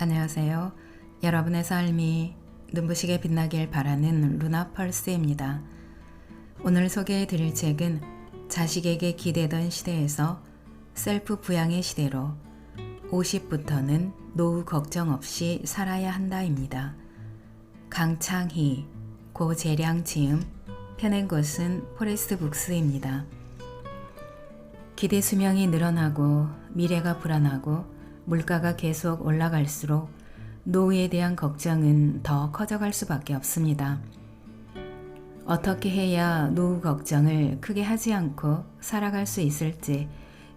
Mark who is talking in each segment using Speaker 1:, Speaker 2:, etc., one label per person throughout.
Speaker 1: 안녕하세요. 여러분의 삶이 눈부시게 빛나길 바라는 루나 펄스입니다. 오늘 소개해 드릴 책은 자식에게 기대던 시대에서 셀프 부양의 시대로 50부터는 노후 걱정 없이 살아야 한다입니다. 강창희, 고재량 지음, 펴낸 것은 포레스트 북스입니다. 기대 수명이 늘어나고 미래가 불안하고 물가가 계속 올라갈수록 노후에 대한 걱정은 더 커져갈 수밖에 없습니다. 어떻게 해야 노후 걱정을 크게 하지 않고 살아갈 수 있을지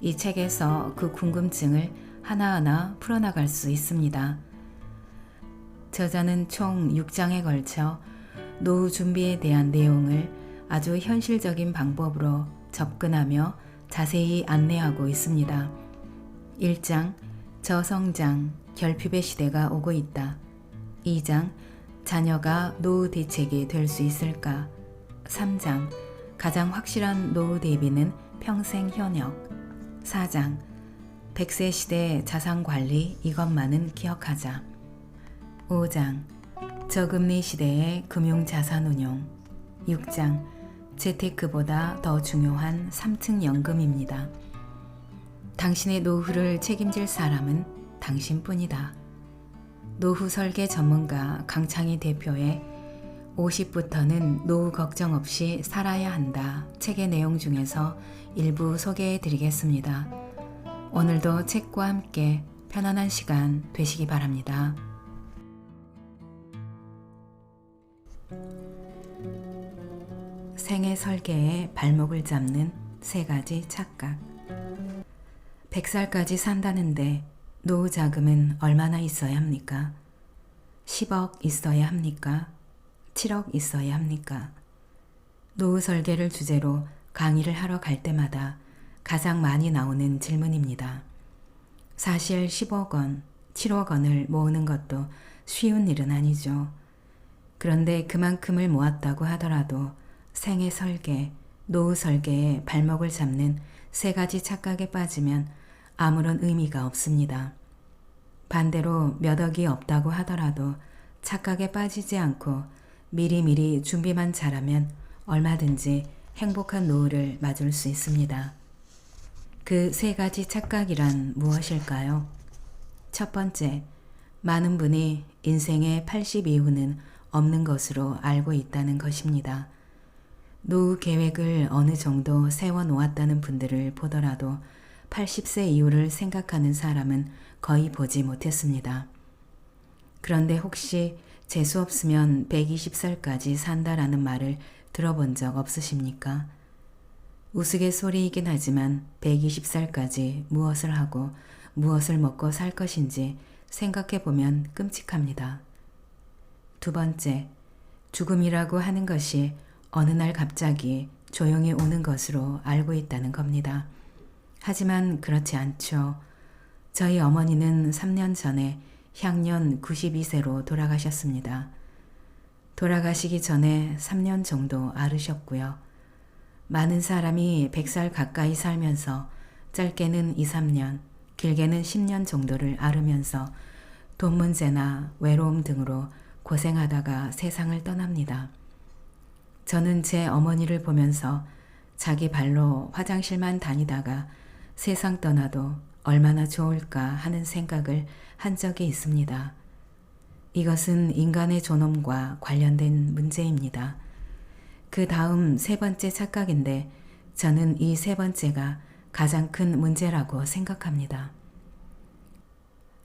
Speaker 1: 이 책에서 그 궁금증을 하나하나 풀어나갈 수 있습니다. 저자는 총 6장에 걸쳐 노후 준비에 대한 내용을 아주 현실적인 방법으로 접근하며 자세히 안내하고 있습니다. 1장 저성장, 결핍의 시대가 오고 있다. 2장 자녀가 노후 대책이 될 수 있을까? 3장 가장 확실한 노후 대비는 평생 현역. 4장 100세 시대 자산관리 이것만은 기억하자. 5장 저금리 시대의 금융자산운용. 6장 재테크보다 더 중요한 3층 연금입니다. 당신의 노후를 책임질 사람은 당신뿐이다. 노후 설계 전문가 강창희 대표의 50부터는 노후 걱정 없이 살아야 한다 책의 내용 중에서 일부 소개해 드리겠습니다. 오늘도 책과 함께 편안한 시간 되시기 바랍니다. 생애 설계에 발목을 잡는 3가지 착각. 100살까지 산다는데 노후 자금은 얼마나 있어야 합니까? 10억 있어야 합니까? 7억 있어야 합니까? 노후 설계를 주제로 강의를 하러 갈 때마다 가장 많이 나오는 질문입니다. 사실 10억 원, 7억 원을 모으는 것도 쉬운 일은 아니죠. 그런데 그만큼을 모았다고 하더라도 생애 설계, 노후 설계에 발목을 잡는 3가지 착각에 빠지면 아무런 의미가 없습니다. 반대로 몇 억이 없다고 하더라도 착각에 빠지지 않고 미리미리 준비만 잘하면 얼마든지 행복한 노후를 맞을 수 있습니다. 그 3가지 착각이란 무엇일까요? 첫 번째, 많은 분이 인생의 80 이후는 없는 것으로 알고 있다는 것입니다. 노후 계획을 어느 정도 세워놓았다는 분들을 보더라도 80세 이후를 생각하는 사람은 거의 보지 못했습니다. 그런데 혹시 재수 없으면 120살까지 산다라는 말을 들어본 적 없으십니까? 우스갯소리이긴 하지만 120살까지 무엇을 하고 무엇을 먹고 살 것인지 생각해보면 끔찍합니다. 두 번째, 죽음이라고 하는 것이 어느 날 갑자기 조용히 오는 것으로 알고 있다는 겁니다. 하지만 그렇지 않죠. 저희 어머니는 3년 전에 향년 92세로 돌아가셨습니다. 돌아가시기 전에 3년 정도 앓으셨고요. 많은 사람이 100살 가까이 살면서 짧게는 2, 3년, 길게는 10년 정도를 앓으면서 돈 문제나 외로움 등으로 고생하다가 세상을 떠납니다. 저는 제 어머니를 보면서 자기 발로 화장실만 다니다가 세상 떠나도 얼마나 좋을까 하는 생각을 한 적이 있습니다. 이것은 인간의 존엄과 관련된 문제입니다. 그 다음 3번째 착각인데 저는 이 3번째가 가장 큰 문제라고 생각합니다.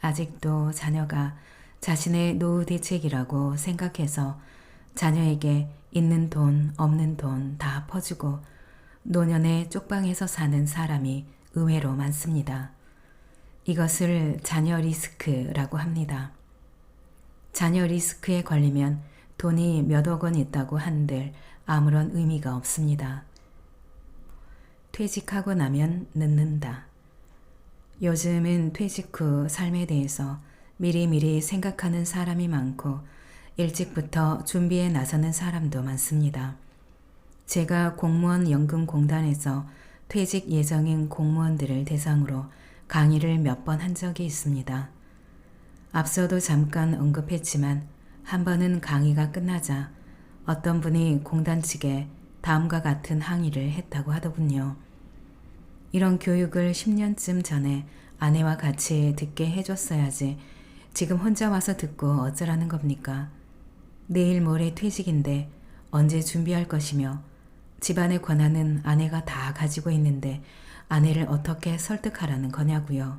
Speaker 1: 아직도 자녀가 자신의 노후 대책이라고 생각해서 자녀에게 있는 돈, 없는 돈 다 퍼주고 노년에 쪽방에서 사는 사람이 의외로 많습니다. 이것을 자녀 리스크라고 합니다. 자녀 리스크에 걸리면 돈이 몇억 원 있다고 한들 아무런 의미가 없습니다. 퇴직하고 나면 늦는다. 요즘은 퇴직 후 삶에 대해서 미리미리 생각하는 사람이 많고 일찍부터 준비에 나서는 사람도 많습니다. 제가 공무원 연금공단에서 퇴직 예정인 공무원들을 대상으로 강의를 몇 번 한 적이 있습니다. 앞서도 잠깐 언급했지만 한 번은 강의가 끝나자 어떤 분이 공단 측에 다음과 같은 항의를 했다고 하더군요. 이런 교육을 10년쯤 전에 아내와 같이 듣게 해줬어야지 지금 혼자 와서 듣고 어쩌라는 겁니까? 내일 모레 퇴직인데 언제 준비할 것이며 집안의 권한은 아내가 다 가지고 있는데 아내를 어떻게 설득하라는 거냐고요.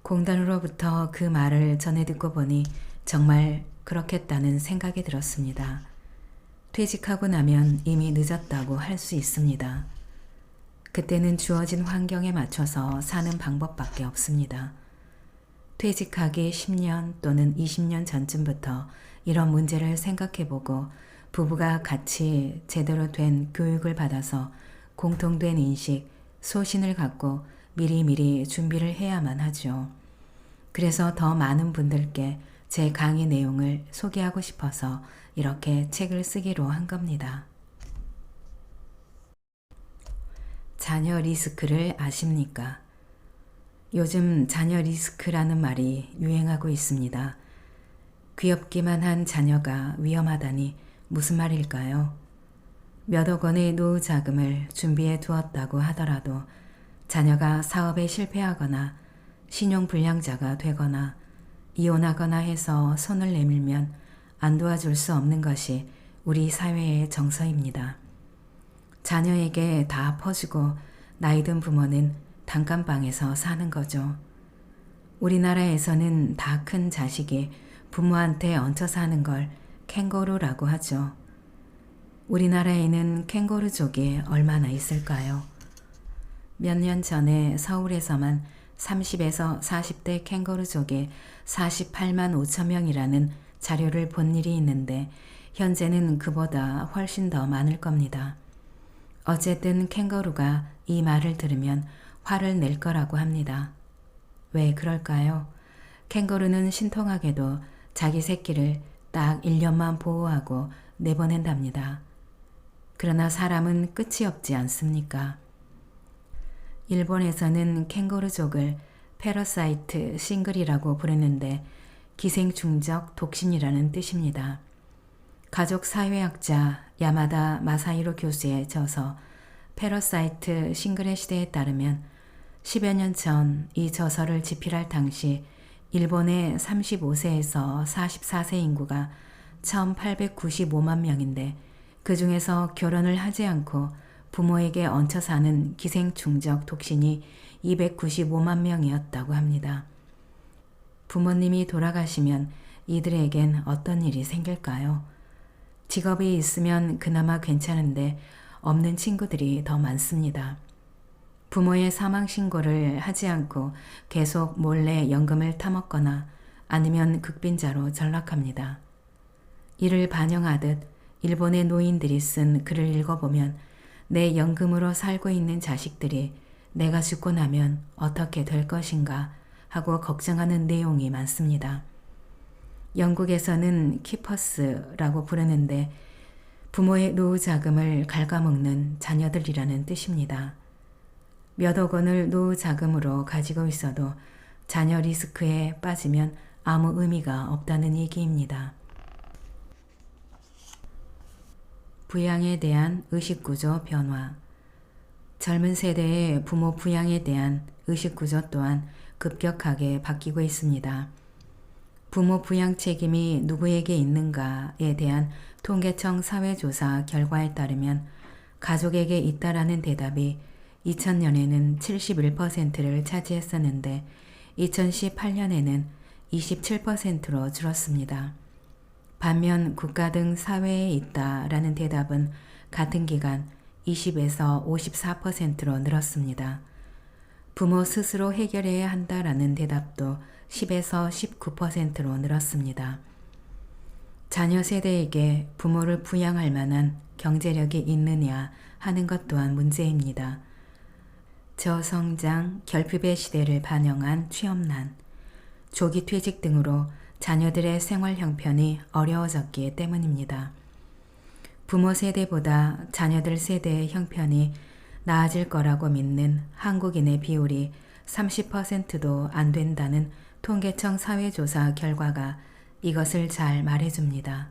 Speaker 1: 공단으로부터 그 말을 전해 듣고 보니 정말 그렇겠다는 생각이 들었습니다. 퇴직하고 나면 이미 늦었다고 할 수 있습니다. 그때는 주어진 환경에 맞춰서 사는 방법밖에 없습니다. 퇴직하기 10년 또는 20년 전쯤부터 이런 문제를 생각해보고 부부가 같이 제대로 된 교육을 받아서 공통된 인식, 소신을 갖고 미리미리 준비를 해야만 하죠. 그래서 더 많은 분들께 제 강의 내용을 소개하고 싶어서 이렇게 책을 쓰기로 한 겁니다. 자녀 리스크를 아십니까? 요즘 자녀 리스크라는 말이 유행하고 있습니다. 귀엽기만 한 자녀가 위험하다니 무슨 말일까요? 몇억 원의 노후 자금을 준비해 두었다고 하더라도 자녀가 사업에 실패하거나 신용불량자가 되거나 이혼하거나 해서 손을 내밀면 안 도와줄 수 없는 것이 우리 사회의 정서입니다. 자녀에게 다 퍼주고 나이 든 부모는 단칸방에서 사는 거죠. 우리나라에서는 다 큰 자식이 부모한테 얹혀 사는 걸 캥거루라고 하죠. 우리나라에는 캥거루족이 얼마나 있을까요? 몇 년 전에 서울에서만 30에서 40대 캥거루족이 48만 5천 명이라는 자료를 본 일이 있는데 현재는 그보다 훨씬 더 많을 겁니다. 어쨌든 캥거루가 이 말을 들으면 화를 낼 거라고 합니다. 왜 그럴까요? 캥거루는 신통하게도 자기 새끼를 딱 1년만 보호하고 내보낸답니다. 그러나 사람은 끝이 없지 않습니까? 일본에서는 캥거루족을 패러사이트 싱글이라고 부르는데 기생충적 독신이라는 뜻입니다. 가족사회학자 야마다 마사히로 교수의 저서 패러사이트 싱글의 시대에 따르면 10여 년 전 이 저서를 집필할 당시 일본의 35세에서 44세 인구가 1895만 명인데 그 중에서 결혼을 하지 않고 부모에게 얹혀 사는 기생충적 독신이 295만 명이었다고 합니다. 부모님이 돌아가시면 이들에겐 어떤 일이 생길까요? 직업이 있으면 그나마 괜찮은데 없는 친구들이 더 많습니다. 부모의 사망 신고를 하지 않고 계속 몰래 연금을 타먹거나 아니면 극빈자로 전락합니다. 이를 반영하듯 일본의 노인들이 쓴 글을 읽어보면 내 연금으로 살고 있는 자식들이 내가 죽고 나면 어떻게 될 것인가 하고 걱정하는 내용이 많습니다. 영국에서는 키퍼스라고 부르는데 부모의 노후 자금을 갉아먹는 자녀들이라는 뜻입니다. 몇억 원을 노후 자금으로 가지고 있어도 자녀 리스크에 빠지면 아무 의미가 없다는 얘기입니다. 부양에 대한 의식구조 변화. 젊은 세대의 부모 부양에 대한 의식구조 또한 급격하게 바뀌고 있습니다. 부모 부양 책임이 누구에게 있는가에 대한 통계청 사회조사 결과에 따르면 가족에게 있다라는 대답이 2000년에는 71%를 차지했었는데 2018년에는 27%로 줄었습니다. 반면 국가 등 사회에 있다라는 대답은 같은 기간 20에서 54%로 늘었습니다. 부모 스스로 해결해야 한다라는 대답도 10에서 19%로 늘었습니다. 자녀 세대에게 부모를 부양할 만한 경제력이 있느냐 하는 것 또한 문제입니다. 저성장, 결핍의 시대를 반영한 취업난, 조기 퇴직 등으로 자녀들의 생활 형편이 어려워졌기 때문입니다. 부모 세대보다 자녀들 세대의 형편이 나아질 거라고 믿는 한국인의 비율이 30%도 안 된다는 통계청 사회조사 결과가 이것을 잘 말해줍니다.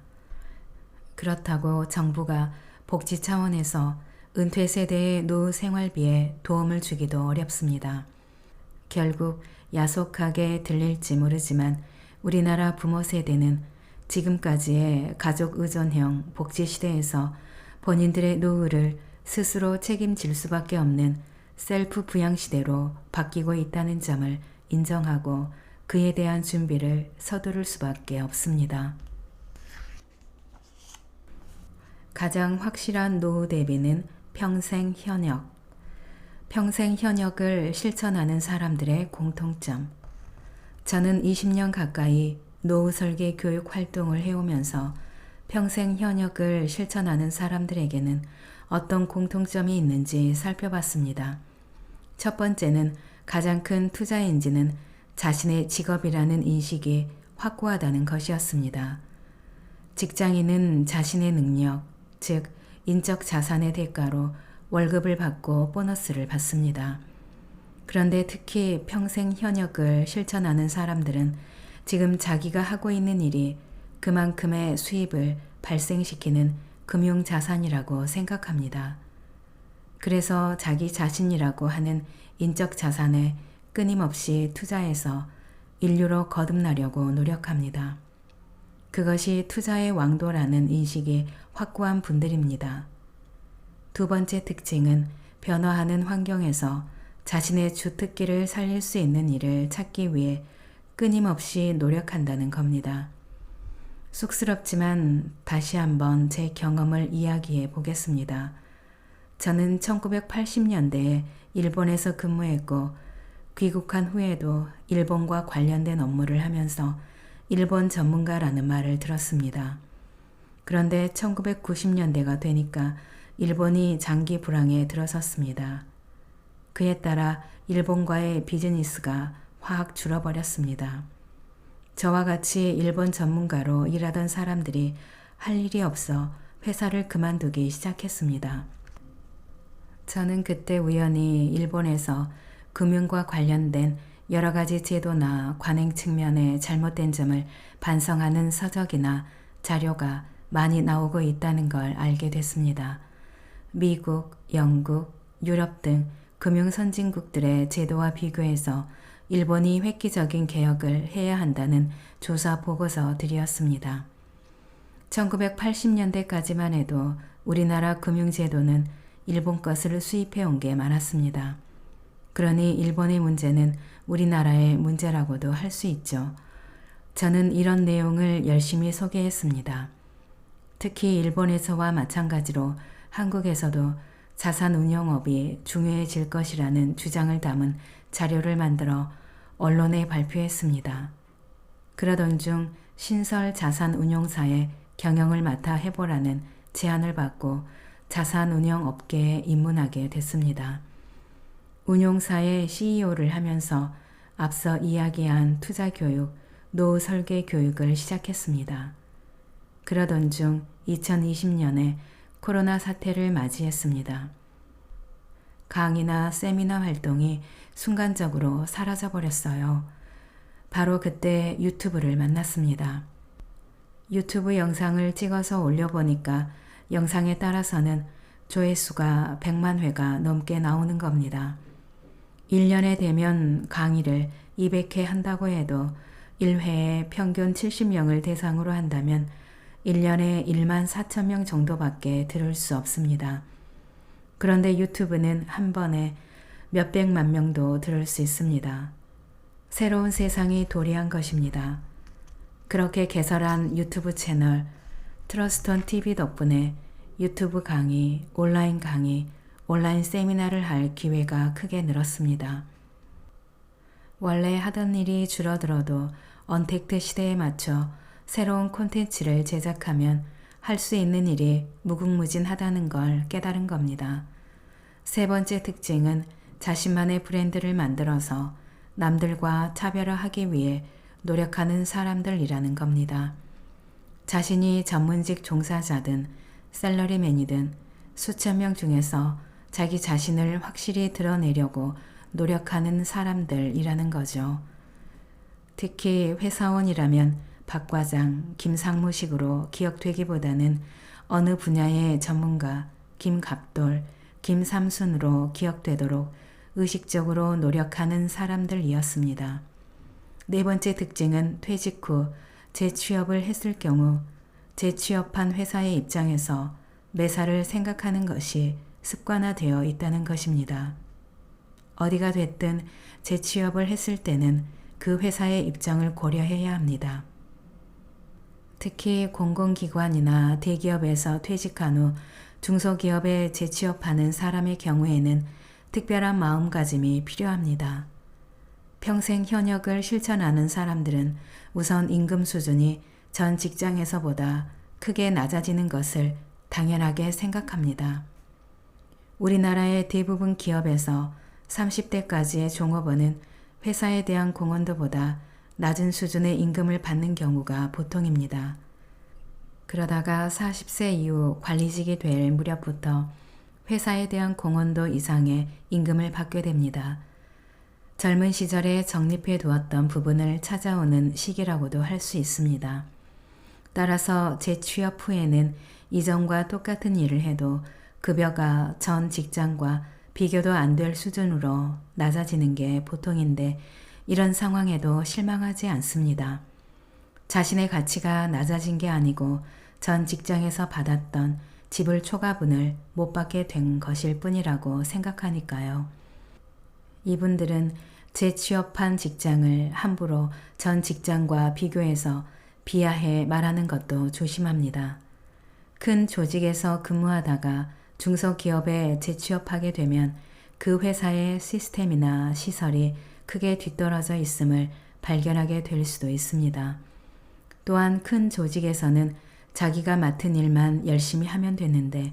Speaker 1: 그렇다고 정부가 복지 차원에서 은퇴 세대의 노후 생활비에 도움을 주기도 어렵습니다. 결국 야속하게 들릴지 모르지만 우리나라 부모 세대는 지금까지의 가족 의존형 복지 시대에서 본인들의 노후를 스스로 책임질 수밖에 없는 셀프 부양 시대로 바뀌고 있다는 점을 인정하고 그에 대한 준비를 서두를 수밖에 없습니다. 가장 확실한 노후 대비는 평생 현역. 평생 현역을 실천하는 사람들의 공통점. 저는 20년 가까이 노후 설계 교육 활동을 해오면서 평생 현역을 실천하는 사람들에게는 어떤 공통점이 있는지 살펴봤습니다. 첫 번째는 가장 큰 투자 엔진은 자신의 직업이라는 인식이 확고하다는 것이었습니다. 직장인은 자신의 능력, 즉 인적 자산의 대가로 월급을 받고 보너스를 받습니다. 그런데 특히 평생 현역을 실천하는 사람들은 지금 자기가 하고 있는 일이 그만큼의 수입을 발생시키는 금융자산이라고 생각합니다. 그래서 자기 자신이라고 하는 인적 자산에 끊임없이 투자해서 인류로 거듭나려고 노력합니다. 그것이 투자의 왕도라는 인식이 확고한 분들입니다. 두 번째 특징은 변화하는 환경에서 자신의 주특기를 살릴 수 있는 일을 찾기 위해 끊임없이 노력한다는 겁니다. 쑥스럽지만 다시 한번 제 경험을 이야기해 보겠습니다. 저는 1980년대에 일본에서 근무했고 귀국한 후에도 일본과 관련된 업무를 하면서 일본 전문가라는 말을 들었습니다. 그런데 1990년대가 되니까 일본이 장기 불황에 들어섰습니다. 그에 따라 일본과의 비즈니스가 확 줄어버렸습니다. 저와 같이 일본 전문가로 일하던 사람들이 할 일이 없어 회사를 그만두기 시작했습니다. 저는 그때 우연히 일본에서 금융과 관련된 여러 가지 제도나 관행 측면의 잘못된 점을 반성하는 서적이나 자료가 많이 나오고 있다는 걸 알게 됐습니다. 미국, 영국, 유럽 등 금융 선진국들의 제도와 비교해서 일본이 획기적인 개혁을 해야 한다는 조사 보고서들이었습니다. 1980년대까지만 해도 우리나라 금융제도는 일본 것을 수입해온 게 많았습니다. 그러니 일본의 문제는 우리나라의 문제라고도 할 수 있죠. 저는 이런 내용을 열심히 소개했습니다. 특히 일본에서와 마찬가지로 한국에서도 자산운용업이 중요해질 것이라는 주장을 담은 자료를 만들어 언론에 발표했습니다. 그러던 중 신설 자산운용사의 경영을 맡아 해보라는 제안을 받고 자산운용업계에 입문하게 됐습니다. 운용사의 CEO를 하면서 앞서 이야기한 투자교육, 노후 설계 교육을 시작했습니다. 그러던 중 2020년에 코로나 사태를 맞이했습니다. 강의나 세미나 활동이 순간적으로 사라져버렸어요. 바로 그때 유튜브를 만났습니다. 유튜브 영상을 찍어서 올려보니까 영상에 따라서는 조회수가 100만 회가 넘게 나오는 겁니다. 1년에 되면 강의를 200회 한다고 해도 1회에 평균 70명을 대상으로 한다면 1년에 1만 4천 명 정도밖에 들을 수 없습니다. 그런데 유튜브는 한 번에 몇백만 명도 들을 수 있습니다. 새로운 세상이 도래한 것입니다. 그렇게 개설한 유튜브 채널 트러스톤 TV 덕분에 유튜브 강의, 온라인 세미나를 할 기회가 크게 늘었습니다. 원래 하던 일이 줄어들어도 언택트 시대에 맞춰 새로운 콘텐츠를 제작하면 할 수 있는 일이 무궁무진하다는 걸 깨달은 겁니다. 세 번째 특징은 자신만의 브랜드를 만들어서 남들과 차별화하기 위해 노력하는 사람들이라는 겁니다. 자신이 전문직 종사자든 샐러리맨이든 수천 명 중에서 자기 자신을 확실히 드러내려고 노력하는 사람들이라는 거죠. 특히 회사원이라면 박 과장, 김 상무식으로 기억되기보다는 어느 분야의 전문가, 김 갑돌, 김 삼순으로 기억되도록 의식적으로 노력하는 사람들이었습니다. 네 번째 특징은 퇴직 후 재취업을 했을 경우 재취업한 회사의 입장에서 매사를 생각하는 것이 습관화되어 있다는 것입니다. 어디가 됐든 재취업을 했을 때는 그 회사의 입장을 고려해야 합니다. 특히 공공기관이나 대기업에서 퇴직한 후 중소기업에 재취업하는 사람의 경우에는 특별한 마음가짐이 필요합니다. 평생 현역을 실천하는 사람들은 우선 임금 수준이 전 직장에서보다 크게 낮아지는 것을 당연하게 생각합니다. 우리나라의 대부분 기업에서 30대까지의 종업원은 회사에 대한 공헌도보다 낮은 수준의 임금을 받는 경우가 보통입니다. 그러다가 40세 이후 관리직이 될 무렵부터 회사에 대한 공헌도 이상의 임금을 받게 됩니다. 젊은 시절에 적립해 두었던 부분을 찾아오는 시기라고도 할 수 있습니다. 따라서 재취업 후에는 이전과 똑같은 일을 해도 급여가 전 직장과 비교도 안 될 수준으로 낮아지는 게 보통인데 이런 상황에도 실망하지 않습니다. 자신의 가치가 낮아진 게 아니고 전 직장에서 받았던 지불 초과분을 못 받게 된 것일 뿐이라고 생각하니까요. 이분들은 재취업한 직장을 함부로 전 직장과 비교해서 비하해 말하는 것도 조심합니다. 큰 조직에서 근무하다가 중소기업에 재취업하게 되면 그 회사의 시스템이나 시설이 크게 뒤떨어져 있음을 발견하게 될 수도 있습니다. 또한 큰 조직에서는 자기가 맡은 일만 열심히 하면 되는데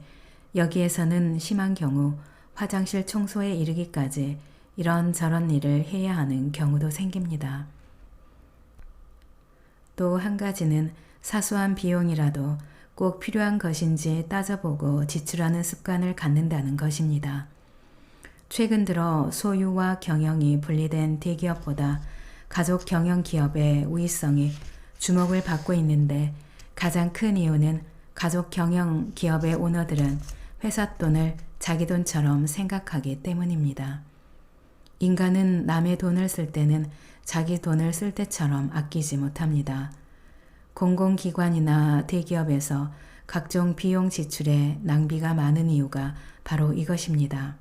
Speaker 1: 여기에서는 심한 경우 화장실 청소에 이르기까지 이런저런 일을 해야 하는 경우도 생깁니다. 또 한 가지는 사소한 비용이라도 꼭 필요한 것인지 따져보고 지출하는 습관을 갖는다는 것입니다. 최근 들어 소유와 경영이 분리된 대기업보다 가족 경영 기업의 우위성이 주목을 받고 있는데 가장 큰 이유는 가족 경영 기업의 오너들은 회사 돈을 자기 돈처럼 생각하기 때문입니다. 인간은 남의 돈을 쓸 때는 자기 돈을 쓸 때처럼 아끼지 못합니다. 공공기관이나 대기업에서 각종 비용 지출에 낭비가 많은 이유가 바로 이것입니다.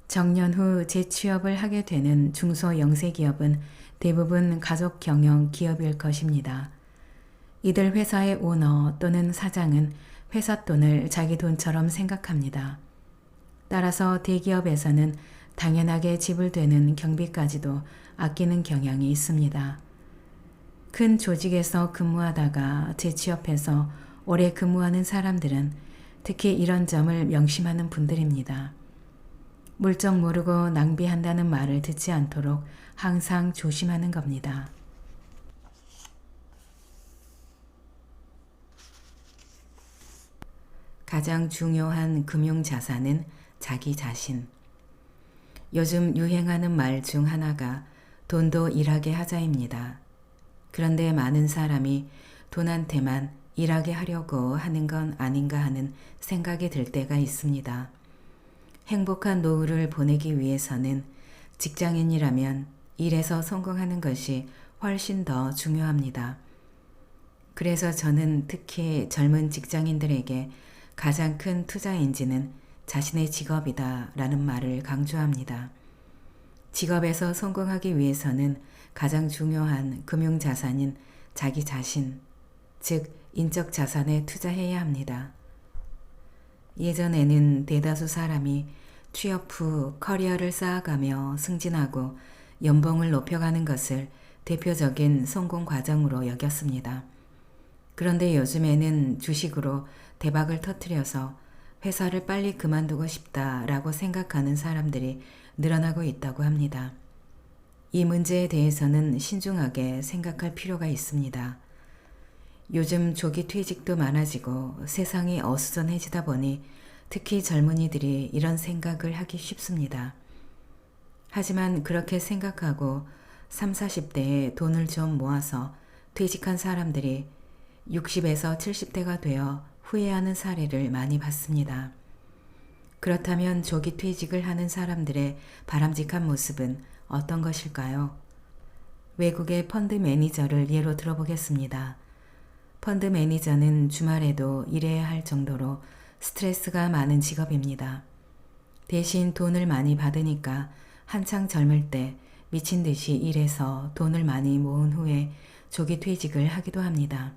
Speaker 1: 정년 후 재취업을 하게 되는 중소 영세기업은 대부분 가족 경영 기업일 것입니다. 이들 회사의 오너 또는 사장은 회사 돈을 자기 돈처럼 생각합니다. 따라서 대기업에서는 당연하게 지불되는 경비까지도 아끼는 경향이 있습니다. 큰 조직에서 근무하다가 재취업해서 오래 근무하는 사람들은 특히 이런 점을 명심하는 분들입니다. 물정 모르고 낭비한다는 말을 듣지 않도록 항상 조심하는 겁니다. 가장 중요한 금융자산은 자기 자신. 요즘 유행하는 말 중 하나가 돈도 일하게 하자입니다. 그런데 많은 사람이 돈한테만 일하게 하려고 하는 건 아닌가 하는 생각이 들 때가 있습니다. 행복한 노후를 보내기 위해서는 직장인이라면 일에서 성공하는 것이 훨씬 더 중요합니다. 그래서 저는 특히 젊은 직장인들에게 가장 큰 투자 엔진은 자신의 직업이다 라는 말을 강조합니다. 직업에서 성공하기 위해서는 가장 중요한 금융자산인 자기 자신, 즉 인적 자산에 투자해야 합니다. 예전에는 대다수 사람이 취업 후 커리어를 쌓아가며 승진하고 연봉을 높여가는 것을 대표적인 성공 과정으로 여겼습니다. 그런데 요즘에는 주식으로 대박을 터뜨려서 회사를 빨리 그만두고 싶다라고 생각하는 사람들이 늘어나고 있다고 합니다. 이 문제에 대해서는 신중하게 생각할 필요가 있습니다. 요즘 조기 퇴직도 많아지고 세상이 어수선해지다 보니 특히 젊은이들이 이런 생각을 하기 쉽습니다. 하지만 그렇게 생각하고 3, 40대에 돈을 좀 모아서 퇴직한 사람들이 60에서 70대가 되어 후회하는 사례를 많이 봤습니다. 그렇다면 조기 퇴직을 하는 사람들의 바람직한 모습은 어떤 것일까요? 외국의 펀드 매니저를 예로 들어보겠습니다. 펀드 매니저는 주말에도 일해야 할 정도로 스트레스가 많은 직업입니다. 대신 돈을 많이 받으니까 한창 젊을 때 미친 듯이 일해서 돈을 많이 모은 후에 조기 퇴직을 하기도 합니다.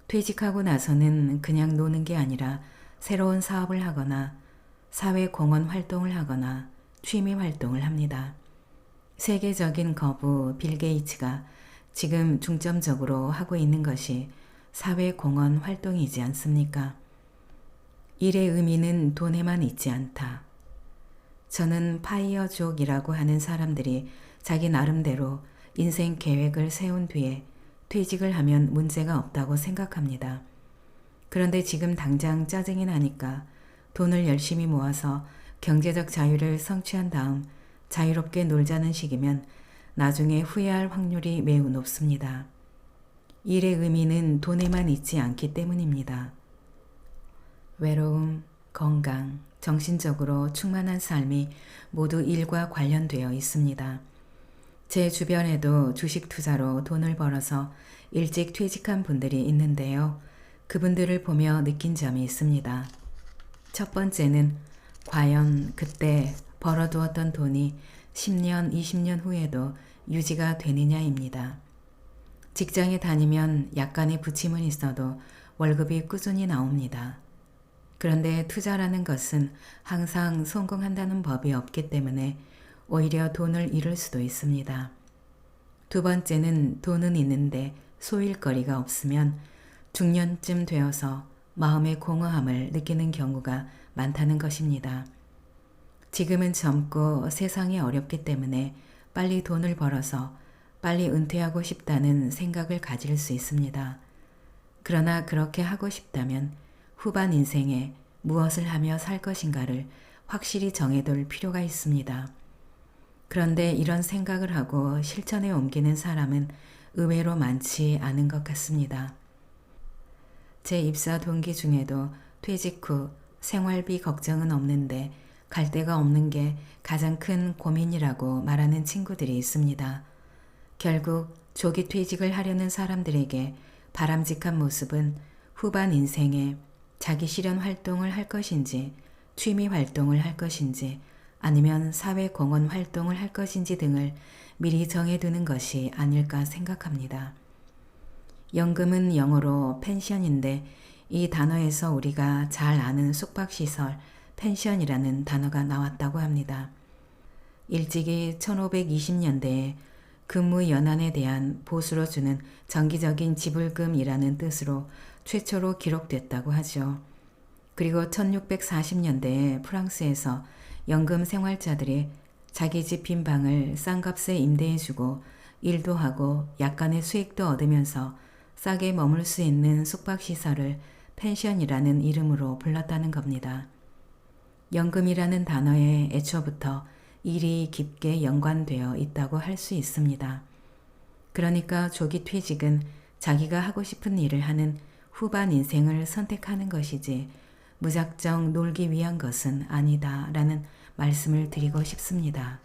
Speaker 1: 퇴직하고 나서는 그냥 노는 게 아니라 새로운 사업을 하거나 사회공헌 활동을 하거나 취미 활동을 합니다. 세계적인 거부 빌 게이츠가 지금 중점적으로 하고 있는 것이 사회공헌 활동이지 않습니까? 일의 의미는 돈에만 있지 않다. 저는 파이어족이라고 하는 사람들이 자기 나름대로 인생 계획을 세운 뒤에 퇴직을 하면 문제가 없다고 생각합니다. 그런데 지금 당장 짜증이 나니까 돈을 열심히 모아서 경제적 자유를 성취한 다음 자유롭게 놀자는 식이면 나중에 후회할 확률이 매우 높습니다. 일의 의미는 돈에만 있지 않기 때문입니다. 외로움, 건강, 정신적으로 충만한 삶이 모두 일과 관련되어 있습니다. 제 주변에도 주식 투자로 돈을 벌어서 일찍 퇴직한 분들이 있는데요. 그분들을 보며 느낀 점이 있습니다. 첫 번째는 과연 그때 벌어두었던 돈이 10년, 20년 후에도 유지가 되느냐입니다. 직장에 다니면 약간의 부침은 있어도 월급이 꾸준히 나옵니다. 그런데 투자라는 것은 항상 성공한다는 법이 없기 때문에 오히려 돈을 잃을 수도 있습니다. 두 번째는 돈은 있는데 소일거리가 없으면 중년쯤 되어서 마음의 공허함을 느끼는 경우가 많다는 것입니다. 지금은 젊고 세상이 어렵기 때문에 빨리 돈을 벌어서 빨리 은퇴하고 싶다는 생각을 가질 수 있습니다. 그러나 그렇게 하고 싶다면 후반 인생에 무엇을 하며 살 것인가를 확실히 정해둘 필요가 있습니다. 그런데 이런 생각을 하고 실천에 옮기는 사람은 의외로 많지 않은 것 같습니다. 제 입사 동기 중에도 퇴직 후 생활비 걱정은 없는데 갈 데가 없는 게 가장 큰 고민이라고 말하는 친구들이 있습니다. 결국 조기 퇴직을 하려는 사람들에게 바람직한 모습은 후반 인생에 자기 실현 활동을 할 것인지, 취미 활동을 할 것인지, 아니면 사회공헌 활동을 할 것인지 등을 미리 정해두는 것이 아닐까 생각합니다. 연금은 영어로 펜션인데 이 단어에서 우리가 잘 아는 숙박시설, 펜션이라는 단어가 나왔다고 합니다. 일찍이 1520년대에 근무 연한에 대한 보수로 주는 정기적인 지불금이라는 뜻으로 최초로 기록됐다고 하죠. 그리고 1640년대에 프랑스에서 연금 생활자들이 자기 집 빈 방을 싼 값에 임대해주고 일도 하고 약간의 수익도 얻으면서 싸게 머물 수 있는 숙박시설을 펜션이라는 이름으로 불렀다는 겁니다. 연금이라는 단어에 애초부터 일이 깊게 연관되어 있다고 할 수 있습니다. 그러니까 조기 퇴직은 자기가 하고 싶은 일을 하는 후반 인생을 선택하는 것이지 무작정 놀기 위한 것은 아니다 라는 말씀을 드리고 싶습니다.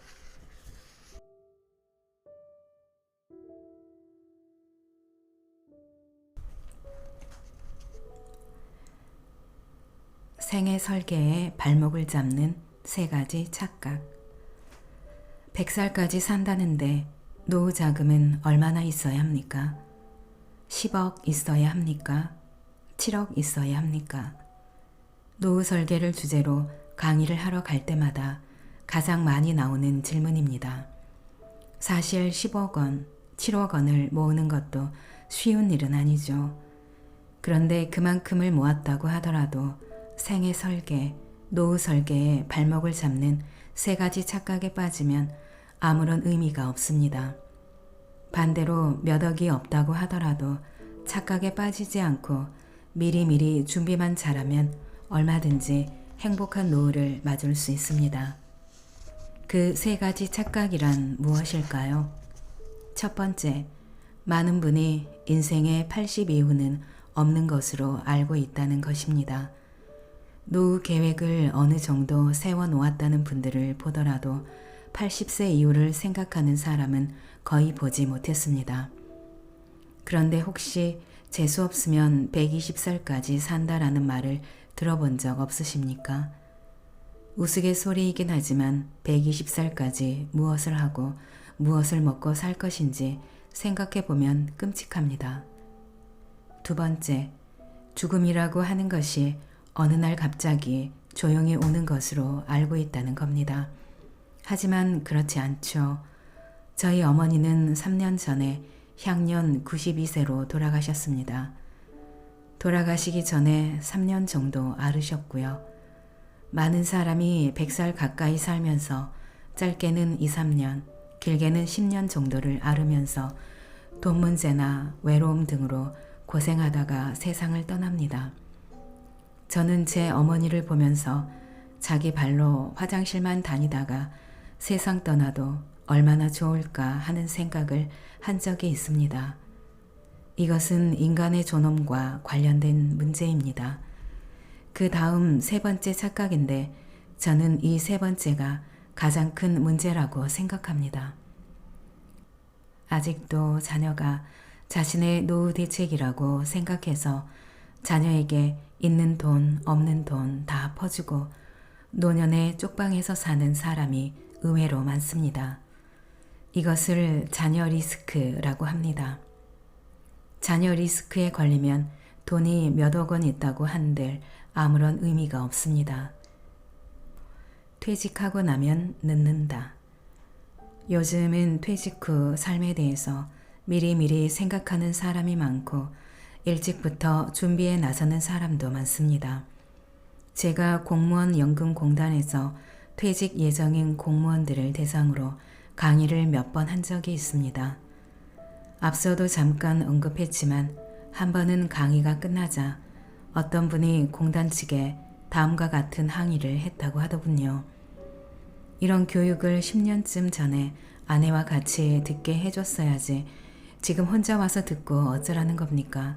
Speaker 1: 생애 설계에 발목을 잡는 3가지 착각. 100살까지 산다는데 노후 자금은 얼마나 있어야 합니까? 10억 있어야 합니까? 7억 있어야 합니까? 노후 설계를 주제로 강의를 하러 갈 때마다 가장 많이 나오는 질문입니다. 사실 10억 원, 7억 원을 모으는 것도 쉬운 일은 아니죠. 그런데 그만큼을 모았다고 하더라도 생애 설계, 노후 설계에 발목을 잡는 3가지 착각에 빠지면 아무런 의미가 없습니다. 반대로 몇 억이 없다고 하더라도 착각에 빠지지 않고 미리미리 준비만 잘하면 얼마든지 행복한 노후를 맞을 수 있습니다. 그 3가지 착각이란 무엇일까요? 첫 번째, 많은 분이 인생의 80 이후는 없는 것으로 알고 있다는 것입니다. 노후 계획을 어느 정도 세워놓았다는 분들을 보더라도 80세 이후를 생각하는 사람은 거의 보지 못했습니다. 그런데 혹시 재수 없으면 120살까지 산다라는 말을 들어본 적 없으십니까? 우스갯소리이긴 하지만 120살까지 무엇을 하고 무엇을 먹고 살 것인지 생각해 보면 끔찍합니다. 두 번째, 죽음이라고 하는 것이 어느 날 갑자기 조용히 오는 것으로 알고 있다는 겁니다. 하지만 그렇지 않죠. 저희 어머니는 3년 전에 향년 92세로 돌아가셨습니다. 돌아가시기 전에 3년 정도 앓으셨고요. 많은 사람이 100살 가까이 살면서 짧게는 2, 3년, 길게는 10년 정도를 앓으면서 돈 문제나 외로움 등으로 고생하다가 세상을 떠납니다. 저는 제 어머니를 보면서 자기 발로 화장실만 다니다가 세상 떠나도 얼마나 좋을까 하는 생각을 한 적이 있습니다. 이것은 인간의 존엄과 관련된 문제입니다. 그 다음 세 번째 착각인데 저는 이 세 번째가 가장 큰 문제라고 생각합니다. 아직도 자녀가 자신의 노후 대책이라고 생각해서 자녀에게 있는 돈, 없는 돈 다 퍼주고 노년에 쪽방에서 사는 사람이 의외로 많습니다. 이것을 자녀 리스크라고 합니다. 자녀 리스크에 걸리면 돈이 몇억 원 있다고 한들 아무런 의미가 없습니다. 퇴직하고 나면 늦는다. 요즘은 퇴직 후 삶에 대해서 미리미리 생각하는 사람이 많고 일찍부터 준비에 나서는 사람도 많습니다. 제가 공무원 연금공단에서 퇴직 예정인 공무원들을 대상으로 강의를 몇 번 한 적이 있습니다. 앞서도 잠깐 언급했지만 한 번은 강의가 끝나자 어떤 분이 공단 측에 다음과 같은 항의를 했다고 하더군요. 이런 교육을 10년쯤 전에 아내와 같이 듣게 해줬어야지 지금 혼자 와서 듣고 어쩌라는 겁니까?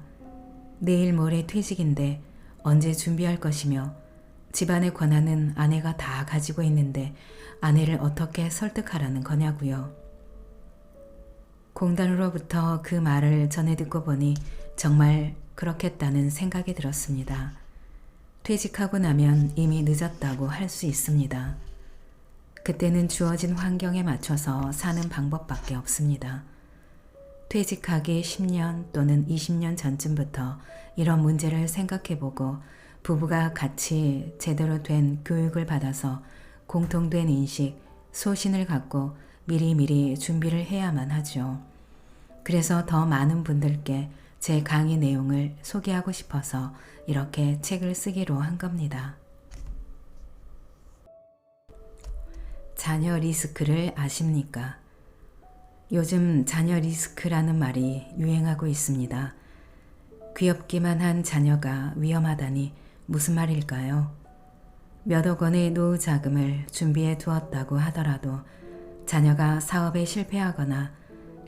Speaker 1: 내일 모레 퇴직인데 언제 준비할 것이며 집안의 권한은 아내가 다 가지고 있는데 아내를 어떻게 설득하라는 거냐고요. 공단으로부터 그 말을 전해 듣고 보니 정말 그렇겠다는 생각이 들었습니다. 퇴직하고 나면 이미 늦었다고 할 수 있습니다. 그때는 주어진 환경에 맞춰서 사는 방법밖에 없습니다. 퇴직하기 10년 또는 20년 전쯤부터 이런 문제를 생각해보고 부부가 같이 제대로 된 교육을 받아서 공통된 인식, 소신을 갖고 미리미리 준비를 해야만 하죠. 그래서 더 많은 분들께 제 강의 내용을 소개하고 싶어서 이렇게 책을 쓰기로 한 겁니다. 자녀 리스크를 아십니까? 요즘 자녀 리스크라는 말이 유행하고 있습니다. 귀엽기만 한 자녀가 위험하다니 무슨 말일까요? 몇억 원의 노후 자금을 준비해 두었다고 하더라도 자녀가 사업에 실패하거나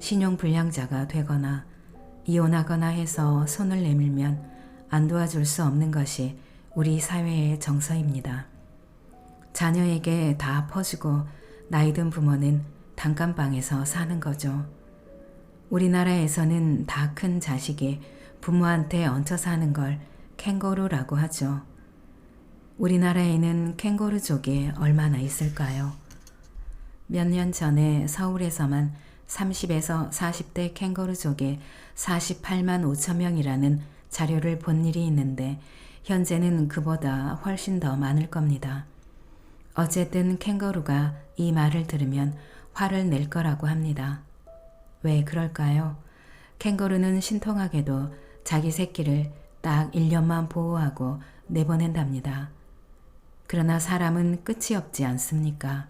Speaker 1: 신용불량자가 되거나 이혼하거나 해서 손을 내밀면 안 도와줄 수 없는 것이 우리 사회의 정서입니다. 자녀에게 다 퍼주고 나이 든 부모는 단칸방에서 사는 거죠. 우리나라에서는 다 큰 자식이 부모한테 얹혀 사는 걸 캥거루라고 하죠. 우리나라에는 캥거루족이 얼마나 있을까요? 몇 년 전에 서울에서만 30에서 40대 캥거루족이 48만 5천 명이라는 자료를 본 일이 있는데 현재는 그보다 훨씬 더 많을 겁니다. 어쨌든 캥거루가 이 말을 들으면 화를 낼 거라고 합니다. 왜 그럴까요? 캥거루는 신통하게도 자기 새끼를 딱 1년만 보호하고 내보낸답니다. 그러나 사람은 끝이 없지 않습니까?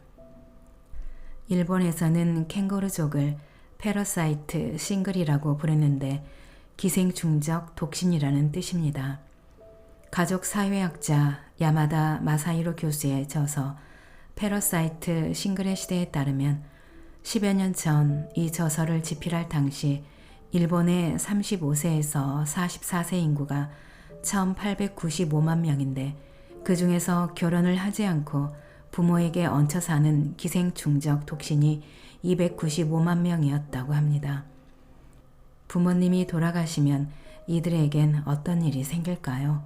Speaker 1: 일본에서는 캥거루족을 패러사이트 싱글이라고 부르는데 기생충적 독신이라는 뜻입니다. 가족 사회학자 야마다 마사히로 교수의 저서 패러사이트 싱글의 시대에 따르면 10여 년 전 이 저서를 집필할 당시 일본의 35세에서 44세 인구가 1895만 명인데 그 중에서 결혼을 하지 않고 부모에게 얹혀 사는 기생충적 독신이 295만 명이었다고 합니다. 부모님이 돌아가시면 이들에겐 어떤 일이 생길까요?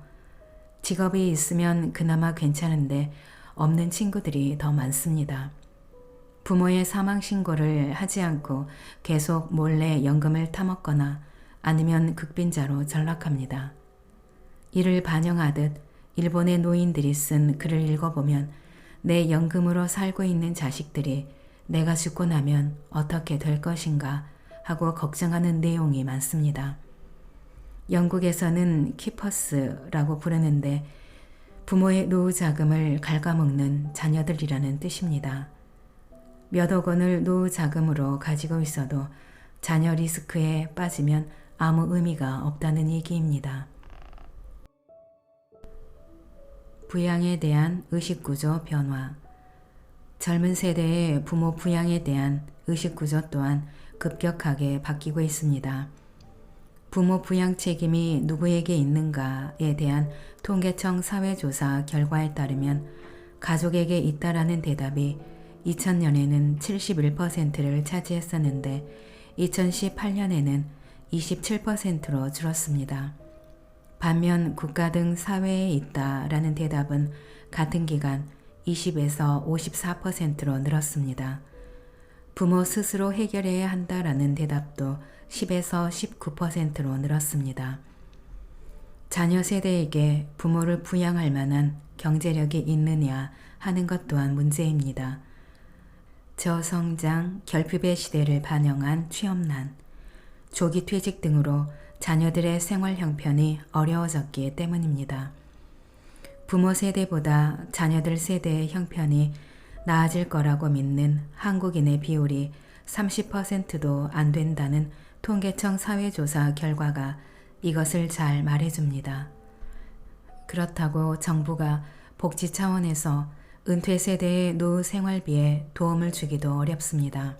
Speaker 1: 직업이 있으면 그나마 괜찮은데 없는 친구들이 더 많습니다. 부모의 사망 신고를 하지 않고 계속 몰래 연금을 타먹거나 아니면 극빈자로 전락합니다. 이를 반영하듯 일본의 노인들이 쓴 글을 읽어보면 내 연금으로 살고 있는 자식들이 내가 죽고 나면 어떻게 될 것인가 하고 걱정하는 내용이 많습니다. 영국에서는 키퍼스라고 부르는데 부모의 노후 자금을 갉아먹는 자녀들이라는 뜻입니다. 몇억 원을 노후 자금으로 가지고 있어도 자녀 리스크에 빠지면 아무 의미가 없다는 얘기입니다. 부양에 대한 의식구조 변화. 젊은 세대의 부모 부양에 대한 의식구조 또한 급격하게 바뀌고 있습니다. 부모 부양 책임이 누구에게 있는가에 대한 통계청 사회조사 결과에 따르면 가족에게 있다라는 대답이 2000년에는 71%를 차지했었는데 2018년에는 27%로 줄었습니다. 반면 국가 등 사회에 있다라는 대답은 같은 기간 20에서 54%로 늘었습니다. 부모 스스로 해결해야 한다라는 대답도 10에서 19%로 늘었습니다. 자녀 세대에게 부모를 부양할 만한 경제력이 있느냐 하는 것 또한 문제입니다. 저성장, 결핍의 시대를 반영한 취업난, 조기 퇴직 등으로 자녀들의 생활 형편이 어려워졌기 때문입니다. 부모 세대보다 자녀들 세대의 형편이 나아질 거라고 믿는 한국인의 비율이 30%도 안 된다는 통계청 사회조사 결과가 이것을 잘 말해줍니다. 그렇다고 정부가 복지 차원에서 은퇴 세대의 노후 생활비에 도움을 주기도 어렵습니다.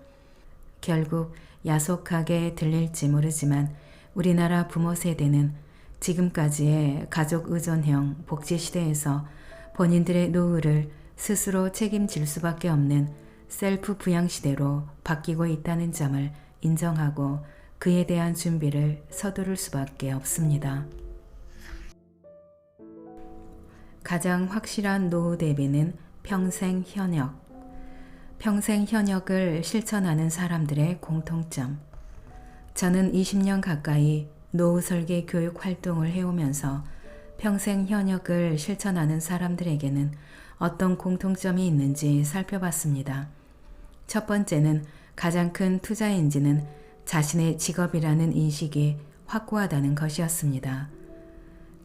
Speaker 1: 결국 야속하게 들릴지 모르지만 우리나라 부모 세대는 지금까지의 가족 의존형 복지 시대에서 본인들의 노후를 스스로 책임질 수밖에 없는 셀프 부양 시대로 바뀌고 있다는 점을 인정하고 그에 대한 준비를 서두를 수밖에 없습니다. 가장 확실한 노후 대비는 평생 현역. 평생 현역을 실천하는 사람들의 공통점. 저는 20년 가까이 노후 설계 교육 활동을 해오면서 평생 현역을 실천하는 사람들에게는 어떤 공통점이 있는지 살펴봤습니다. 첫 번째는 가장 큰 투자 엔진은 자신의 직업이라는 인식이 확고하다는 것이었습니다.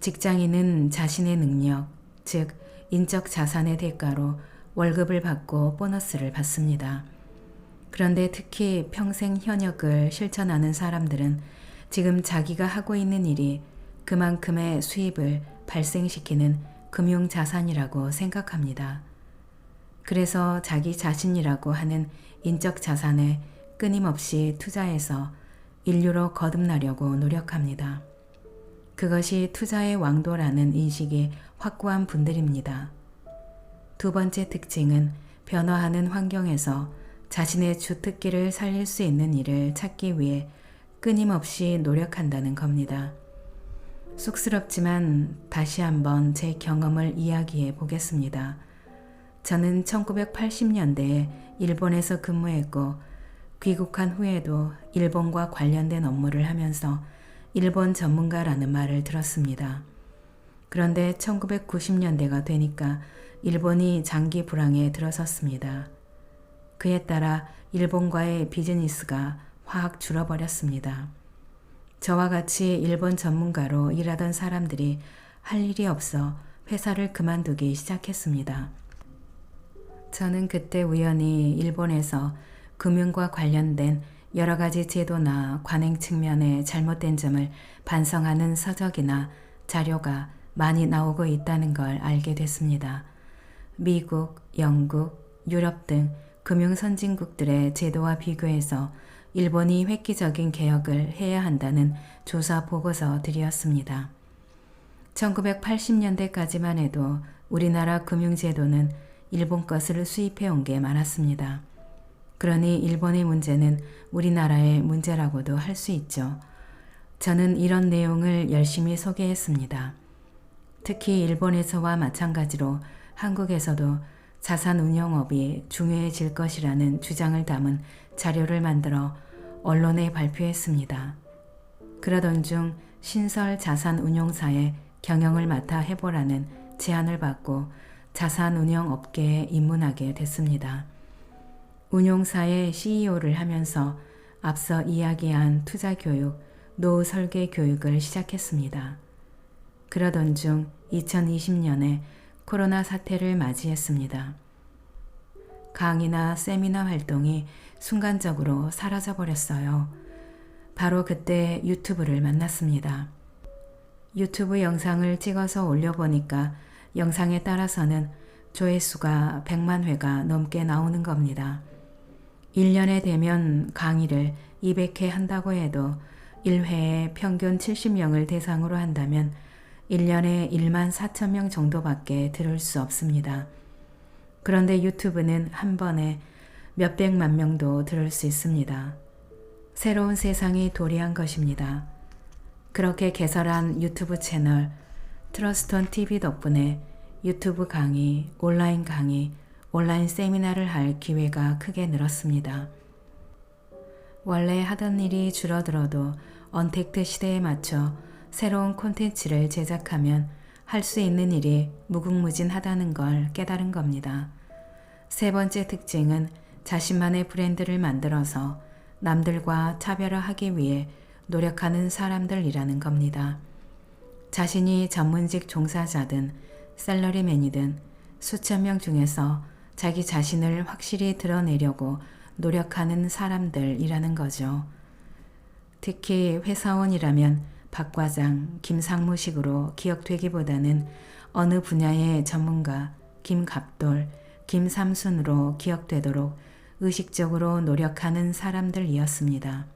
Speaker 1: 직장인은 자신의 능력, 즉 인적 자산의 대가로 월급을 받고 보너스를 받습니다. 그런데 특히 평생 현역을 실천하는 사람들은 지금 자기가 하고 있는 일이 그만큼의 수입을 발생시키는 금융자산이라고 생각합니다. 그래서 자기 자신이라고 하는 인적 자산에 끊임없이 투자해서 인류로 거듭나려고 노력합니다. 그것이 투자의 왕도라는 인식이 확고한 분들입니다. 두 번째 특징은 변화하는 환경에서 자신의 주특기를 살릴 수 있는 일을 찾기 위해 끊임없이 노력한다는 겁니다. 쑥스럽지만 다시 한번 제 경험을 이야기해 보겠습니다. 저는 1980년대에 일본에서 근무했고 귀국한 후에도 일본과 관련된 업무를 하면서 일본 전문가라는 말을 들었습니다. 그런데 1990년대가 되니까 일본이 장기 불황에 들어섰습니다. 그에 따라 일본과의 비즈니스가 확 줄어버렸습니다. 저와 같이 일본 전문가로 일하던 사람들이 할 일이 없어 회사를 그만두기 시작했습니다. 저는 그때 우연히 일본에서 금융과 관련된 여러 가지 제도나 관행 측면의 잘못된 점을 반성하는 서적이나 자료가 많이 나오고 있다는 걸 알게 됐습니다. 미국, 영국, 유럽 등 금융 선진국들의 제도와 비교해서 일본이 획기적인 개혁을 해야 한다는 조사 보고서들이었습니다. 1980년대까지만 해도 우리나라 금융제도는 일본 것을 수입해 온 게 많았습니다. 그러니 일본의 문제는 우리나라의 문제라고도 할 수 있죠. 저는 이런 내용을 열심히 소개했습니다. 특히 일본에서와 마찬가지로 한국에서도 자산운용업이 중요해질 것이라는 주장을 담은 자료를 만들어 언론에 발표했습니다. 그러던 중 신설 자산운용사의 경영을 맡아 해보라는 제안을 받고 자산운용업계에 입문하게 됐습니다. 운용사의 CEO를 하면서 앞서 이야기한 투자교육, 노후설계 교육을 시작했습니다. 그러던 중 2020년에 코로나 사태를 맞이했습니다. 강의나 세미나 활동이 순간적으로 사라져버렸어요. 바로 그때 유튜브를 만났습니다. 유튜브 영상을 찍어서 올려보니까 영상에 따라서는 조회수가 100만 회가 넘게 나오는 겁니다. 1년에 되면 강의를 200회 한다고 해도 1회에 평균 70명을 대상으로 한다면 1년에 1만 4천 명 정도밖에 들을 수 없습니다. 그런데 유튜브는 한 번에 몇백만 명도 들을 수 있습니다. 새로운 세상이 도래한 것입니다. 그렇게 개설한 유튜브 채널 트러스톤 TV 덕분에 유튜브 강의, 온라인 세미나를 할 기회가 크게 늘었습니다. 원래 하던 일이 줄어들어도 언택트 시대에 맞춰 새로운 콘텐츠를 제작하면 할 수 있는 일이 무궁무진하다는 걸 깨달은 겁니다. 세 번째 특징은 자신만의 브랜드를 만들어서 남들과 차별화하기 위해 노력하는 사람들이라는 겁니다. 자신이 전문직 종사자든 셀러리맨이든 수천 명 중에서 자기 자신을 확실히 드러내려고 노력하는 사람들이라는 거죠. 특히 회사원이라면 박 과장, 김 상무식으로 기억되기보다는 어느 분야의 전문가, 김 갑돌, 김 삼순으로 기억되도록 의식적으로 노력하는 사람들이었습니다.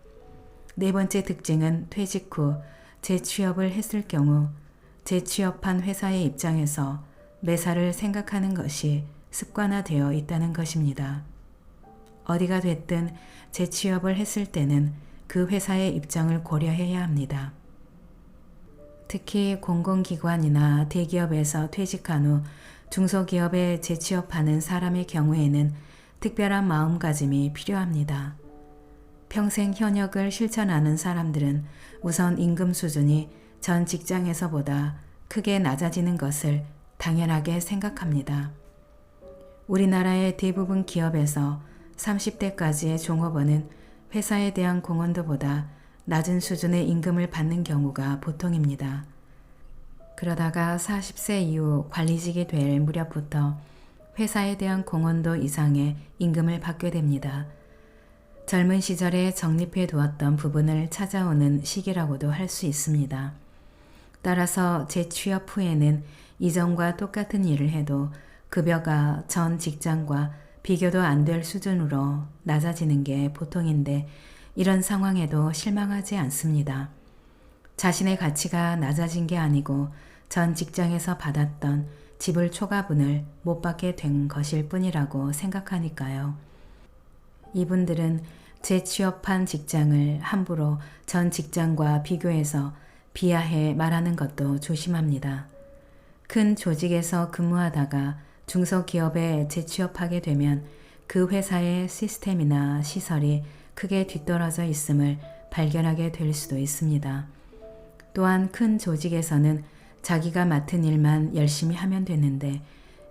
Speaker 1: 네 번째 특징은 퇴직 후 재취업을 했을 경우 재취업한 회사의 입장에서 매사를 생각하는 것이 습관화되어 있다는 것입니다. 어디가 됐든 재취업을 했을 때는 그 회사의 입장을 고려해야 합니다. 특히 공공기관이나 대기업에서 퇴직한 후 중소기업에 재취업하는 사람의 경우에는 특별한 마음가짐이 필요합니다. 평생 현역을 실천하는 사람들은 우선 임금 수준이 전 직장에서보다 크게 낮아지는 것을 당연하게 생각합니다. 우리나라의 대부분 기업에서 30대까지의 종업원은 회사에 대한 공헌도보다 낮은 수준의 임금을 받는 경우가 보통입니다. 그러다가 40세 이후 관리직이 될 무렵부터 회사에 대한 공헌도 이상의 임금을 받게 됩니다. 젊은 시절에 적립해 두었던 부분을 찾아오는 시기라고도 할 수 있습니다. 따라서 재취업 후에는 이전과 똑같은 일을 해도 급여가 전 직장과 비교도 안 될 수준으로 낮아지는 게 보통인데 이런 상황에도 실망하지 않습니다. 자신의 가치가 낮아진 게 아니고 전 직장에서 받았던 지불 초과분을 못 받게 된 것일 뿐이라고 생각하니까요. 이분들은 재취업한 직장을 함부로 전 직장과 비교해서 비하해 말하는 것도 조심합니다. 큰 조직에서 근무하다가 중소기업에 재취업하게 되면 그 회사의 시스템이나 시설이 크게 뒤떨어져 있음을 발견하게 될 수도 있습니다. 또한 큰 조직에서는 자기가 맡은 일만 열심히 하면 되는데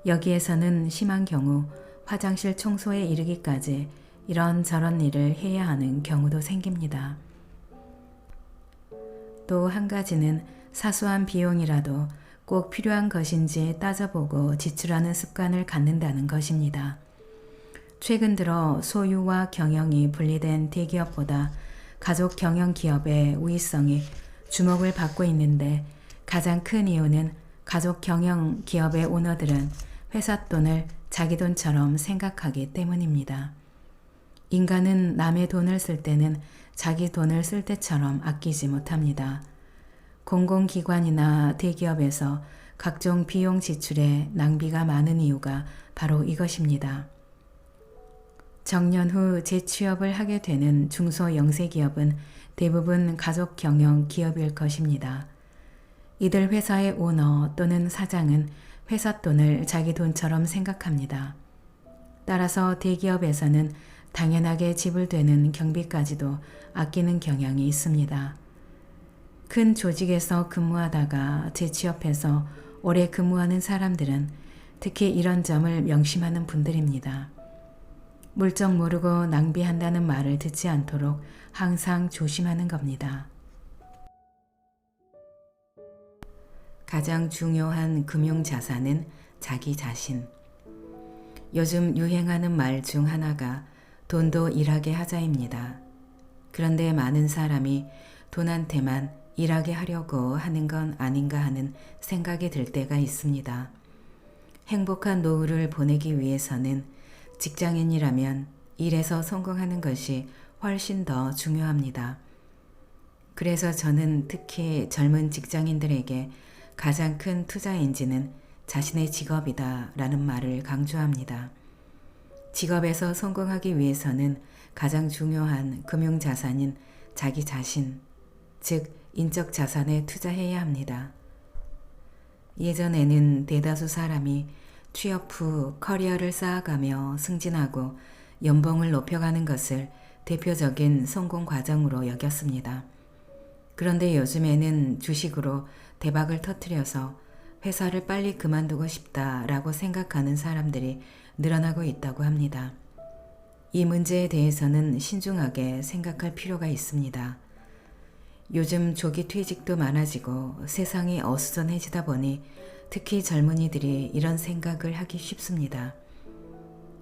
Speaker 1: 여기에서는 심한 경우 화장실 청소에 이르기까지 이런저런 일을 해야 하는 경우도 생깁니다. 또 한 가지는 사소한 비용이라도 꼭 필요한 것인지 따져보고 지출하는 습관을 갖는다는 것입니다. 최근 들어 소유와 경영이 분리된 대기업보다 가족 경영 기업의 우위성이 주목을 받고 있는데 가장 큰 이유는 가족 경영 기업의 오너들은 회사 돈을 자기 돈처럼 생각하기 때문입니다. 인간은 남의 돈을 쓸 때는 자기 돈을 쓸 때처럼 아끼지 못합니다. 공공기관이나 대기업에서 각종 비용 지출에 낭비가 많은 이유가 바로 이것입니다. 정년 후 재취업을 하게 되는 중소영세기업은 대부분 가족 경영 기업일 것입니다. 이들 회사의 오너 또는 사장은 회사 돈을 자기 돈처럼 생각합니다. 따라서 대기업에서는 당연하게 지불되는 경비까지도 아끼는 경향이 있습니다. 큰 조직에서 근무하다가 재취업해서 오래 근무하는 사람들은 특히 이런 점을 명심하는 분들입니다. 물정 모르고 낭비한다는 말을 듣지 않도록 항상 조심하는 겁니다. 가장 중요한 금융자산은 자기 자신. 요즘 유행하는 말 중 하나가 돈도 일하게 하자입니다. 그런데 많은 사람이 돈한테만 일하게 하려고 하는 건 아닌가 하는 생각이 들 때가 있습니다. 행복한 노후를 보내기 위해서는 직장인이라면 일에서 성공하는 것이 훨씬 더 중요합니다. 그래서 저는 특히 젊은 직장인들에게 가장 큰 투자 엔진은 자신의 직업이다 라는 말을 강조합니다. 직업에서 성공하기 위해서는 가장 중요한 금융자산인 자기 자신, 즉 인적 자산에 투자해야 합니다. 예전에는 대다수 사람이 취업 후 커리어를 쌓아가며 승진하고 연봉을 높여가는 것을 대표적인 성공 과정으로 여겼습니다. 그런데 요즘에는 주식으로 대박을 터뜨려서 회사를 빨리 그만두고 싶다라고 생각하는 사람들이 늘어나고 있다고 합니다. 이 문제에 대해서는 신중하게 생각할 필요가 있습니다. 요즘 조기 퇴직도 많아지고 세상이 어수선해지다 보니 특히 젊은이들이 이런 생각을 하기 쉽습니다.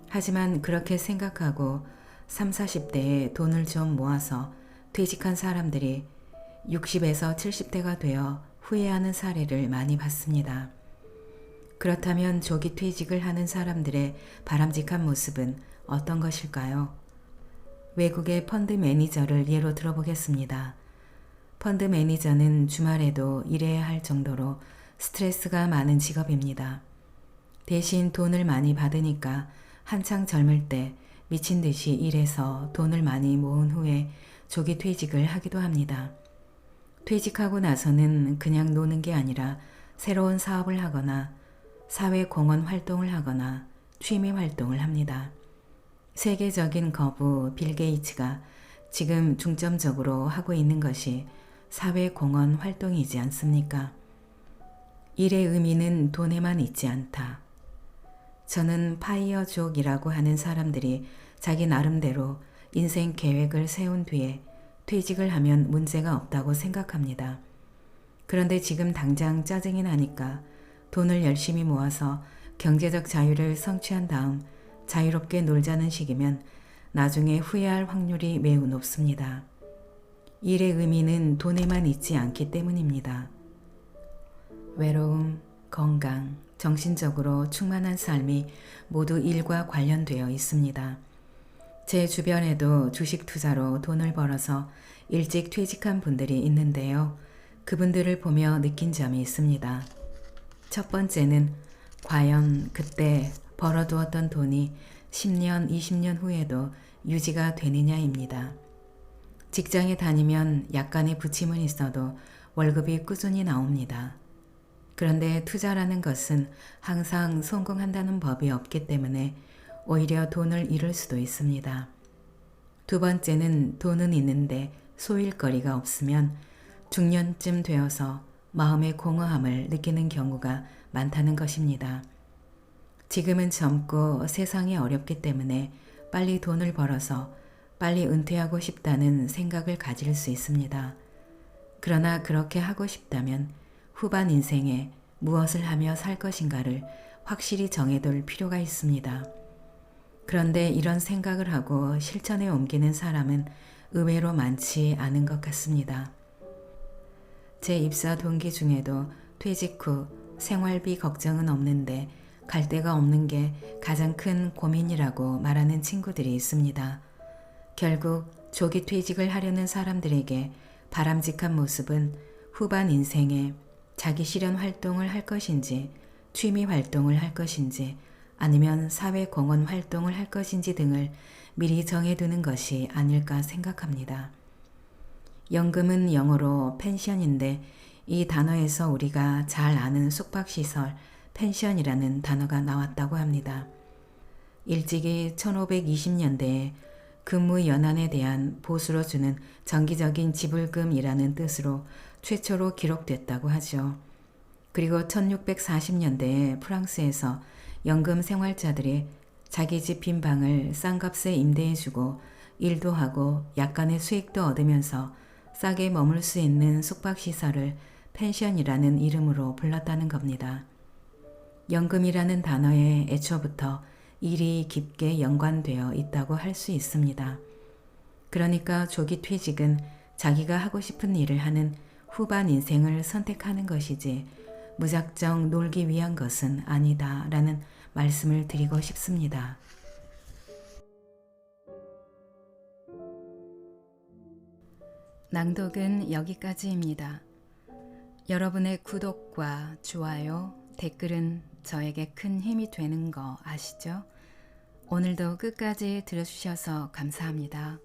Speaker 1: 하지만 그렇게 생각하고 30, 40대에 돈을 좀 모아서 퇴직한 사람들이 60에서 70대가 되어 후회하는 사례를 많이 봤습니다. 그렇다면 조기 퇴직을 하는 사람들의 바람직한 모습은 어떤 것일까요? 외국의 펀드 매니저를 예로 들어보겠습니다. 펀드 매니저는 주말에도 일해야 할 정도로 스트레스가 많은 직업입니다. 대신 돈을 많이 받으니까 한창 젊을 때 미친 듯이 일해서 돈을 많이 모은 후에 조기 퇴직을 하기도 합니다. 퇴직하고 나서는 그냥 노는 게 아니라 새로운 사업을 하거나 사회 공헌 활동을 하거나 취미 활동을 합니다. 세계적인 거부 빌 게이츠가 지금 중점적으로 하고 있는 것이 사회 공헌 활동이지 않습니까? 일의 의미는 돈에만 있지 않다. 저는 파이어족이라고 하는 사람들이 자기 나름대로 인생 계획을 세운 뒤에 퇴직을 하면 문제가 없다고 생각합니다. 그런데 지금 당장 짜증이 나니까 돈을 열심히 모아서 경제적 자유를 성취한 다음 자유롭게 놀자는 식이면 나중에 후회할 확률이 매우 높습니다. 일의 의미는 돈에만 있지 않기 때문입니다. 외로움, 건강, 정신적으로 충만한 삶이 모두 일과 관련되어 있습니다. 제 주변에도 주식 투자로 돈을 벌어서 일찍 퇴직한 분들이 있는데요. 그분들을 보며 느낀 점이 있습니다. 첫 번째는 과연 그때 벌어두었던 돈이 10년, 20년 후에도 유지가 되느냐입니다. 직장에 다니면 약간의 부침은 있어도 월급이 꾸준히 나옵니다. 그런데 투자라는 것은 항상 성공한다는 법이 없기 때문에 오히려 돈을 잃을 수도 있습니다. 두 번째는 돈은 있는데 소일거리가 없으면 중년쯤 되어서 마음의 공허함을 느끼는 경우가 많다는 것입니다. 지금은 젊고 세상이 어렵기 때문에 빨리 돈을 벌어서 빨리 은퇴하고 싶다는 생각을 가질 수 있습니다. 그러나 그렇게 하고 싶다면 후반 인생에 무엇을 하며 살 것인가를 확실히 정해둘 필요가 있습니다. 그런데 이런 생각을 하고 실천에 옮기는 사람은 의외로 많지 않은 것 같습니다. 제 입사 동기 중에도 퇴직 후 생활비 걱정은 없는데 갈 데가 없는 게 가장 큰 고민이라고 말하는 친구들이 있습니다. 결국 조기 퇴직을 하려는 사람들에게 바람직한 모습은 후반 인생에 자기 실현 활동을 할 것인지, 취미 활동을 할 것인지, 아니면 사회 공헌 활동을 할 것인지 등을 미리 정해두는 것이 아닐까 생각합니다. 연금은 영어로 펜션인데 이 단어에서 우리가 잘 아는 숙박시설, 펜션이라는 단어가 나왔다고 합니다. 일찍이 1520년대에 근무 연한에 대한 보수로 주는 정기적인 지불금이라는 뜻으로 최초로 기록됐다고 하죠. 그리고 1640년대에 프랑스에서 연금 생활자들이 자기 집 빈 방을 싼 값에 임대해주고 일도 하고 약간의 수익도 얻으면서 싸게 머물 수 있는 숙박시설을 펜션이라는 이름으로 불렀다는 겁니다. 연금이라는 단어에 애초부터 일이 깊게 연관되어 있다고 할 수 있습니다. 그러니까 조기 퇴직은 자기가 하고 싶은 일을 하는 후반 인생을 선택하는 것이지 무작정 놀기 위한 것은 아니다 라는 말씀을 드리고 싶습니다. 낭독은 여기까지입니다. 여러분의 구독과 좋아요, 댓글은 저에게 큰 힘이 되는 거 아시죠? 오늘도 끝까지 들어주셔서 감사합니다.